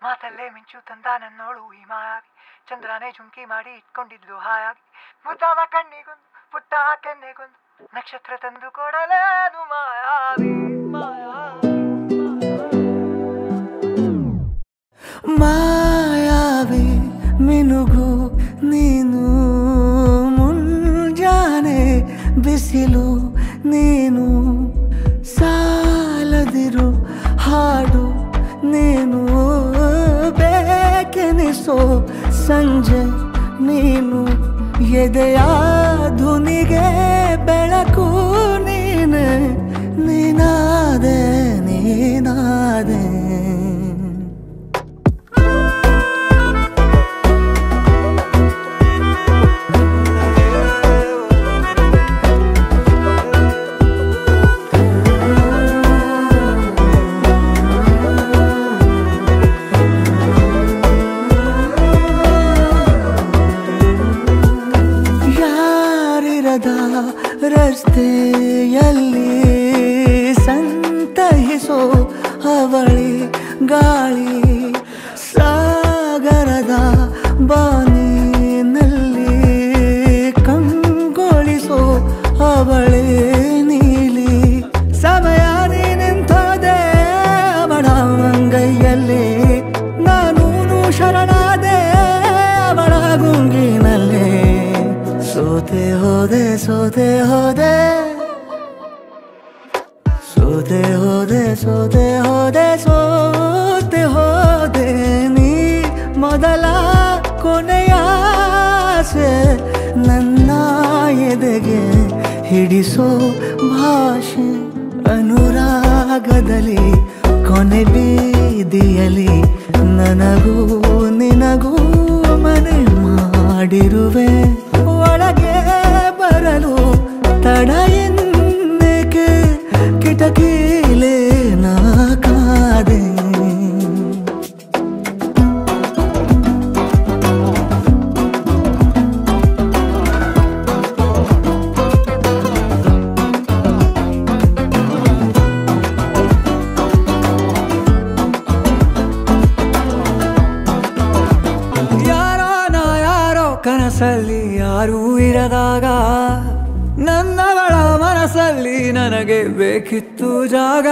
ಮಾತಲ್ಲೇ ಮಿಂಚು ತಂದ ನನ್ನೋಳು ಈ ಮಾಯಾವಿ ಚಂದ್ರನೇ ಜುಂಕಿ ಮಾಡಿ ಇಟ್ಕೊಂಡಿದ್ಲು ಹಾಯಾಗಿ ಮುದ್ದಾದ ಕಣ್ಣಿಗೊಂದು ಪುಟ್ಟ ಕೆನ್ನೆಗೊಂದು ನಕ್ಷತ್ರ ತಂದು ಕೊಡಲೇನು ಮಾಯಾವಿ ಮಾಯಾವಿ ಮಿನುಗು ನೀನು ಮುಂಜಾನೆ ಬಿಸಿಲು ನೀನು ಸಾಲದಿರು ಹಾಡು ನೀನು ಬೇಕೆನಿಸೋ ಸಂಜೆ ನೀನು ಎದೆಯ ಧುನಿಗೆ ಬೆಳಕು ನೀನೆ ನೀನಾದೆ ನೀನಾದೆ ರಸ್ತೆಯಲ್ಲಿ ಸಂತಹಿಸೋ ಅವಳಿ ಗಾಳಿ ಸಾಗರದ ಬಾನಿನಲ್ಲಿ ಕಂಗೊಳಿಸೋ ಅವಳೆ ನೀಲಿ ಸಮಯ ನಿಂತೋದೆ ಅವಳ ಅಂಗೈಯಲ್ಲಿ ನಾನು ಶರಣಾದೆ ಅವಳ ಗುಂಗಿನಲ್ಲಿ ಸೋತೆ ಹೋದೆ ಸೋತೆ ಹೋದೆ ಸೋತೆ ಹೋದೆ ಸೋತೆ ಹೋದೆ ಸೋತೆ ಹೋದೆ ನೀ ಮೊದಲ ಕೊನೆಯ ಆಸೆ ನನ್ನ ಎದೆಗೆ ಹಿಡಿಸೋ ಭಾಷೆ ಅನುರಾಗದಲ್ಲಿ ಕೊನೆ ಬೀದಿಯಲ್ಲಿ ನನಗೂ ನಿನಗೂ ಮನೆ ಮಾಡಿರುವೆ ಒಳಗೆ ಬರಲು ತಡ ಎನ್ನಕ್ಕೆ ಕಿಟಕಿಲೇ ನಾ ಕಾದೆ ಕನಸಲ್ಲಿ ಯಾರೂ ಇರದಾಗ ನನ್ನವಳ ಮನಸ್ಸಲ್ಲಿ ನನಗೆ ಬೇಕಿತ್ತು ಜಾಗ